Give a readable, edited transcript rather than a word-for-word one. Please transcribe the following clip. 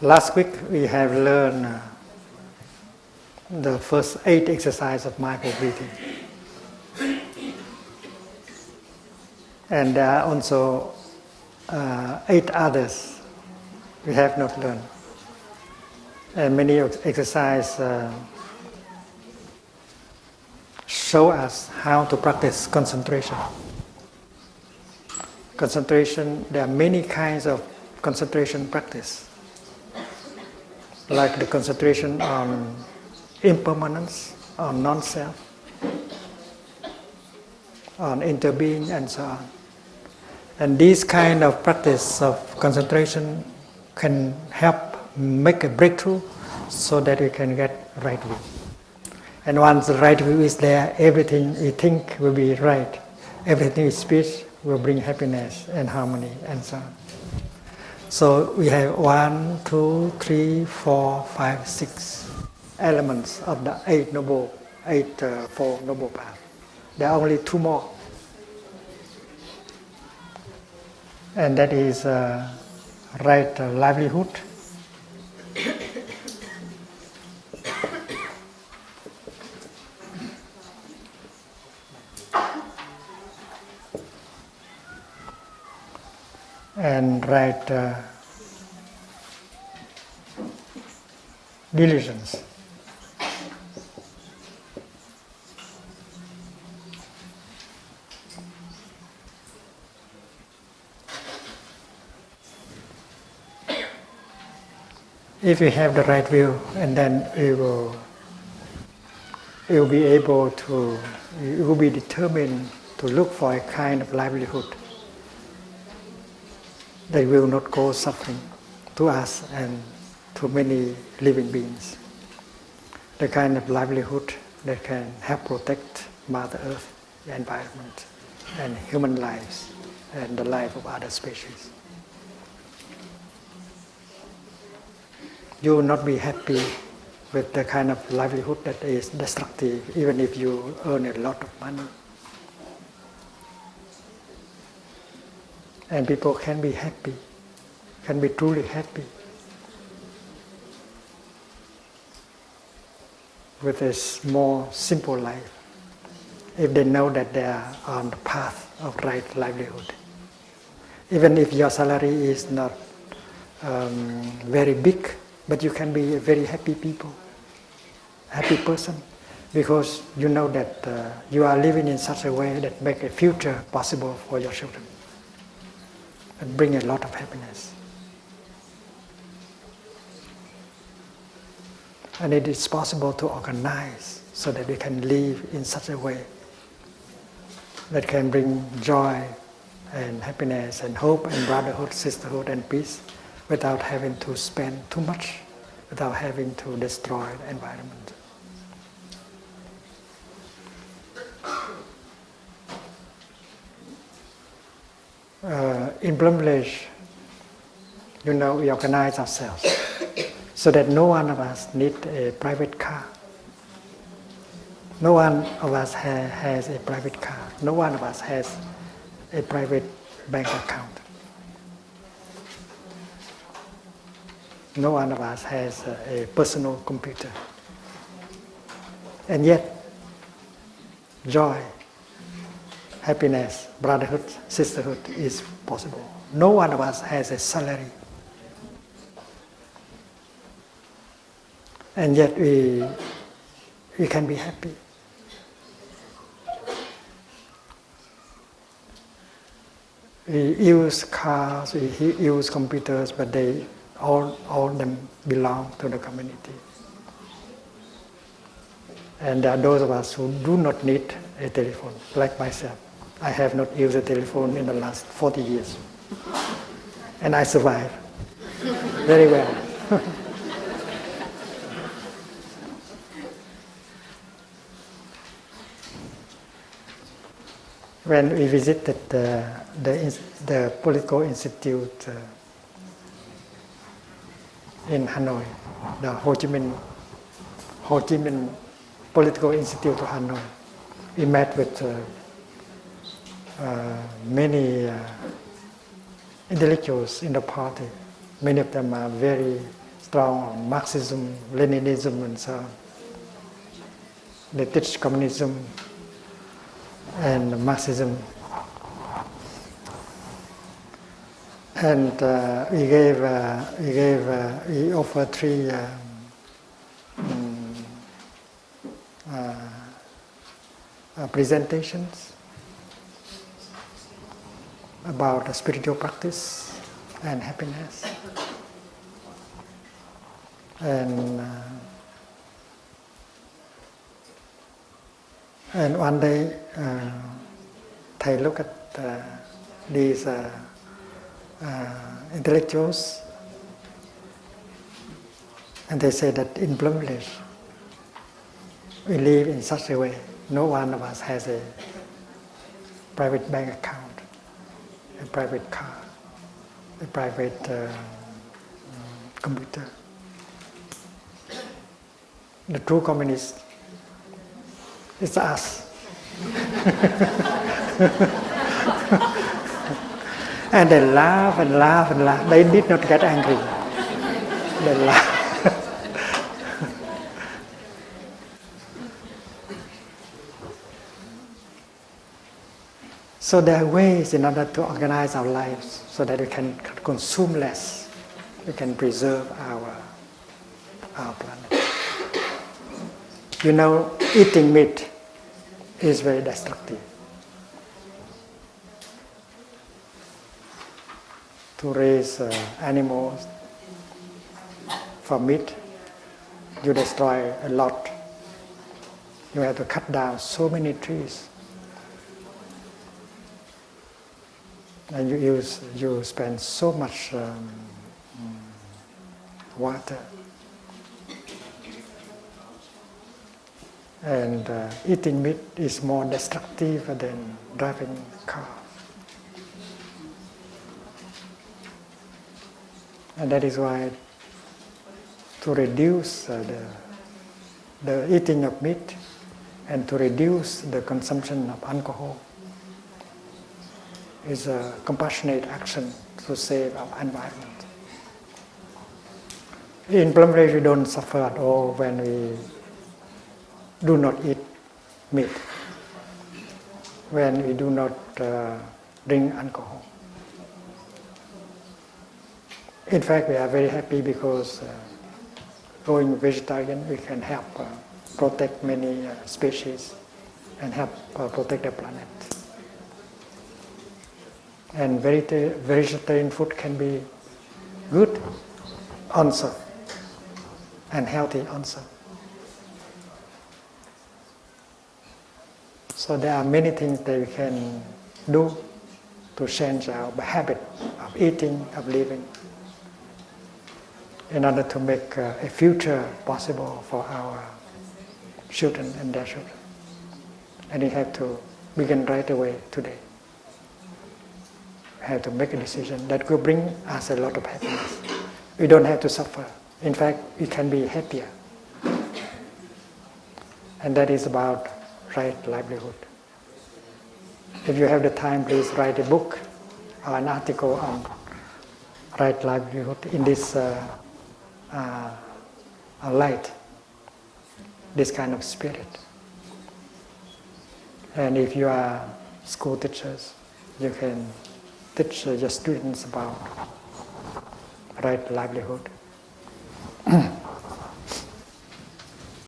Last week we have learned the first 8 exercises of mindful breathing. And there are also 8 others we have not learned. And many exercises show us how to practice concentration. Concentration, there are many kinds of concentration practice. Like the concentration on impermanence, on non-self, on interbeing, and so on. And this kind of practice of concentration can help make a breakthrough so that we can get right view. And once the right view is there, everything we think will be right. Everything we speak will bring happiness and harmony and so on. So we have 1, 2, 3, 4, 5, 6 elements of the 8 four noble paths. There are only 2 more. And that is right livelihood and right diligence. If we have the right view, and then we will be able to, we will be determined to look for a kind of livelihood that will not cause suffering to us and to many living beings. The kind of livelihood that can help protect Mother Earth, the environment, and human lives, and the life of other species. You will not be happy with the kind of livelihood that is destructive, even if you earn a lot of money. And people can be happy, can be truly happy with a more simple life, if they know that they are on the path of right livelihood. Even if your salary is not very big, but you can be a very happy person, because you know that you are living in such a way that make a future possible for your children and bring a lot of happiness. And it is possible to organize so that we can live in such a way that can bring joy and happiness and hope and brotherhood, sisterhood and peace, without having to spend too much, without having to destroy the environment. In Plum Village, we organize ourselves so that no one of us need a private car. No one of us has a private car. No one of us has a private bank account. No one of us has a personal computer. And yet, joy, happiness, brotherhood, sisterhood is possible. No one of us has a salary. And yet we can be happy. We use cars, we use computers, but all of them belong to the community. And there are those of us who do not need a telephone, like myself. I have not used a telephone in the last 40 years. And I survive very well. When we visited the political institute in Hanoi, the Ho Chi Minh Political Institute of Hanoi, we met with many intellectuals in the party. Many of them are very strong on Marxism, Leninism, and so on. They teach communism and Marxism. And he offered three presentations about spiritual practice and happiness. And one day, Thầy looked at these intellectuals, and they said that in Plum village, we live in such a way. No one of us has a private bank account, a private car, a private computer. The true communist is us. And they laugh and laugh and laugh. They did not get angry. They laugh. So there are ways in order to organize our lives so that we can consume less. We can preserve our planet. You know, eating meat is very destructive. To raise animals for meat, you destroy a lot. You have to cut down so many trees. And you spend so much water. And eating meat is more destructive than driving a car. And that is why to reduce the eating of meat and to reduce the consumption of alcohol is a compassionate action to save our environment. In Plum village, we don't suffer at all when we do not eat meat, when we do not drink alcohol. In fact, we are very happy because going vegetarian, we can help protect many species and help protect the planet. And vegetarian food can be good also and healthy also. So there are many things that we can do to change our habit of eating, of living, in order to make a future possible for our children and their children. And we have to begin right away today. We have to make a decision that will bring us a lot of happiness. We don't have to suffer. In fact, we can be happier. And that is about right livelihood. If you have the time, please write a book or an article on right livelihood in this light, this kind of spirit. And if you are school teachers, you can teach your students about right livelihood.